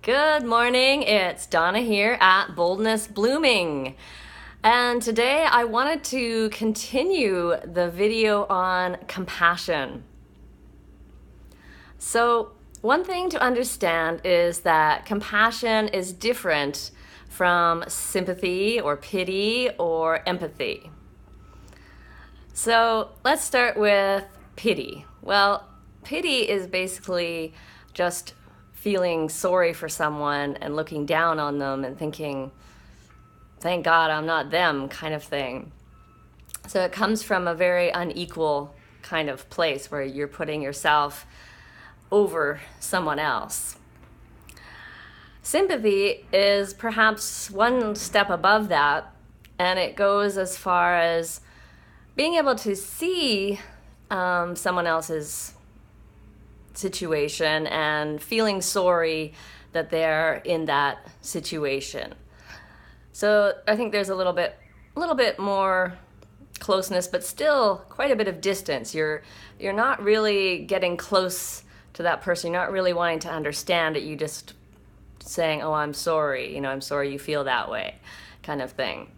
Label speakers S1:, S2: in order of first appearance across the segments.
S1: Good morning, it's Donna here at Boldness Blooming. And today I wanted to continue the video on compassion. So one thing to understand is that compassion is different from sympathy or pity or empathy. So let's start with pity. Well, pity is basically just feeling sorry for someone and looking down on them and thinking, thank God I'm not them, kind of thing. So it comes from a very unequal kind of place where you're putting yourself over someone else. Sympathy is perhaps one step above that, and it goes as far as being able to see someone else's situation and feeling sorry that they're in that situation. So I think there's a little bit more closeness, but still quite a bit of distance. You're not really getting close to that person. You're not really wanting to understand it. You just saying, "Oh, I'm sorry. I'm sorry you feel that way," kind of thing.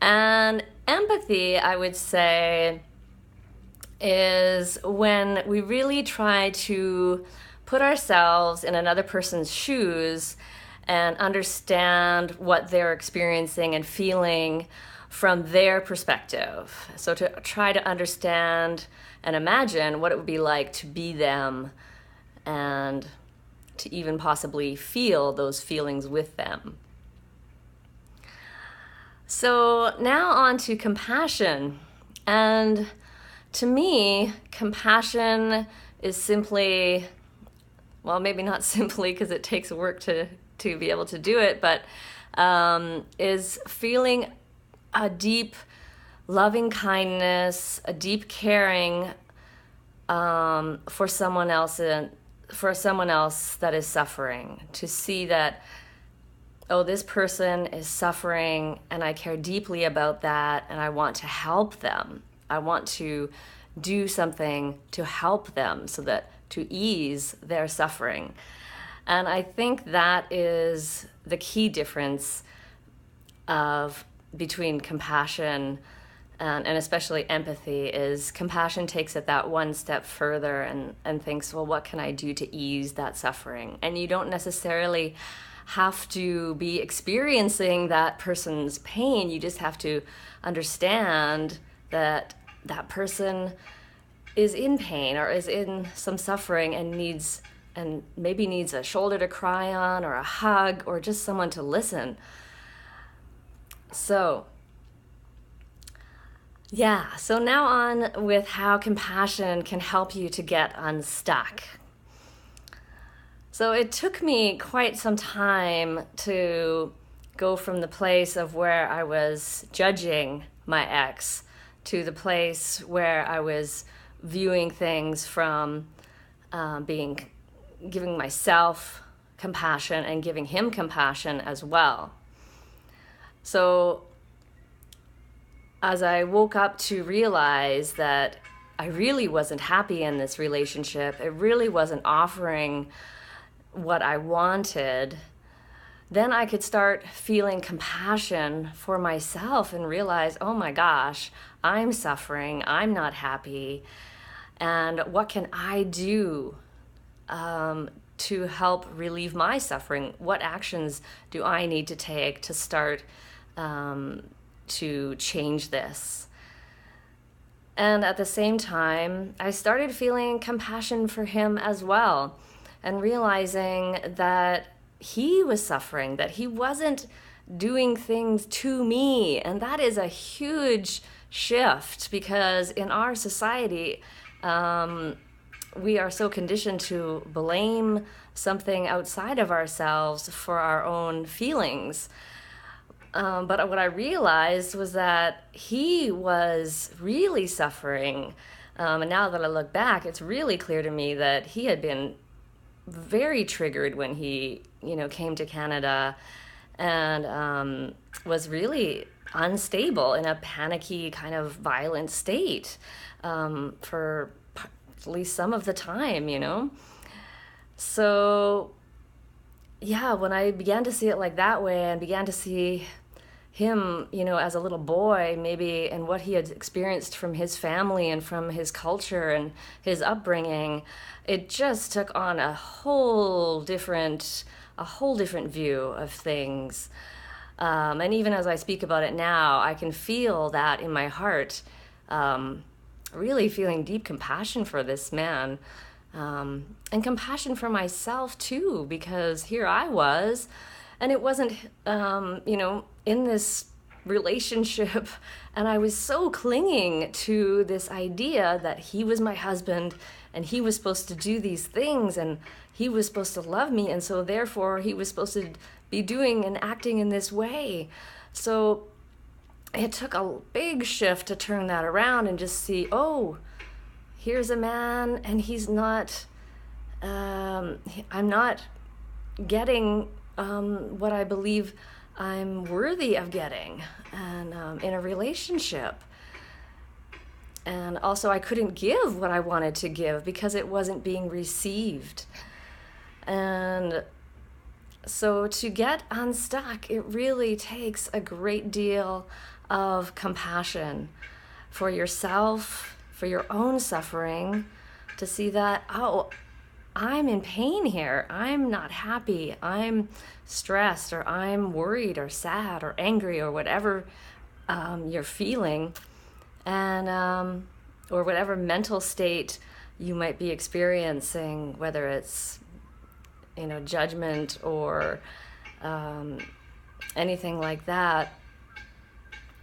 S1: And empathy, I would say, is when we really try to put ourselves in another person's shoes and understand what they're experiencing and feeling from their perspective. So to try to understand and imagine what it would be like to be them and to even possibly feel those feelings with them. So now on to compassion. And to me, compassion is simply, well, maybe not simply because it takes work to be able to do it, but is feeling a deep loving kindness, a deep caring for someone else that is suffering. To see that, oh, this person is suffering and I care deeply about that and I want to help them. I want to do something to help them so that to ease their suffering. And I think that is the key difference between compassion and especially empathy is compassion takes it that one step further and thinks, well, what can I do to ease that suffering? And you don't necessarily have to be experiencing that person's pain. You just have to understand that that person is in pain or is in some suffering and maybe needs a shoulder to cry on or a hug or just someone to listen. So now on with how compassion can help you to get unstuck. So it took me quite some time to go from the place of where I was judging my ex to the place where I was viewing things from giving myself compassion and giving him compassion as well. So as I woke up to realize that I really wasn't happy in this relationship, it really wasn't offering what I wanted, then I could start feeling compassion for myself and realize, oh my gosh, I'm suffering, I'm not happy, and what can I do to help relieve my suffering? What actions do I need to take to start to change this? And at the same time, I started feeling compassion for him as well and realizing that he was suffering, that he wasn't doing things to me. And that is a huge shift because in our society, we are so conditioned to blame something outside of ourselves for our own feelings. But what I realized was that he was really suffering. And now that I look back, it's really clear to me that he had been very triggered when he, came to Canada and was really unstable in a panicky kind of violent state for at least some of the time, So yeah, when I began to see it like that way and began to see him, as a little boy, maybe, and what he had experienced from his family and from his culture and his upbringing, it just took on a whole different view of things. And even as I speak about it now, I can feel that in my heart, really feeling deep compassion for this man, and compassion for myself too, because here I was, and it wasn't, in this relationship, and I was so clinging to this idea that he was my husband and he was supposed to do these things and he was supposed to love me, and so therefore he was supposed to be doing and acting in this way. So it took a big shift to turn that around and just see, oh, here's a man and he's not, I'm not getting what I believe I'm worthy of getting, and in a relationship. And also I couldn't give what I wanted to give because it wasn't being received. And so to get unstuck, it really takes a great deal of compassion for yourself, for your own suffering, to see that, oh, I'm in pain here. I'm not happy. I'm stressed, or I'm worried or sad or angry or whatever you're feeling, and or whatever mental state you might be experiencing, whether it's judgment or anything like that,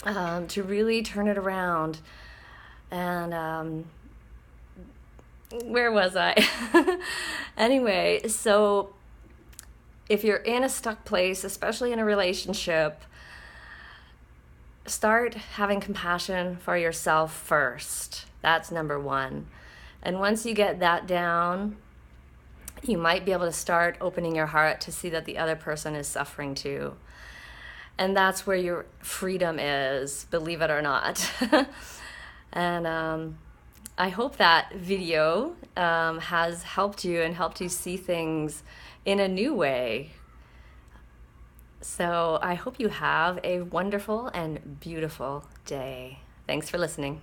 S1: to really turn it around. And where was I? Anyway, so if you're in a stuck place, especially in a relationship, start having compassion for yourself first. That's number one. And once you get that down, you might be able to start opening your heart to see that the other person is suffering too. And that's where your freedom is, believe it or not. And I hope that video has helped you and helped you see things in a new way. So I hope you have a wonderful and beautiful day. Thanks for listening.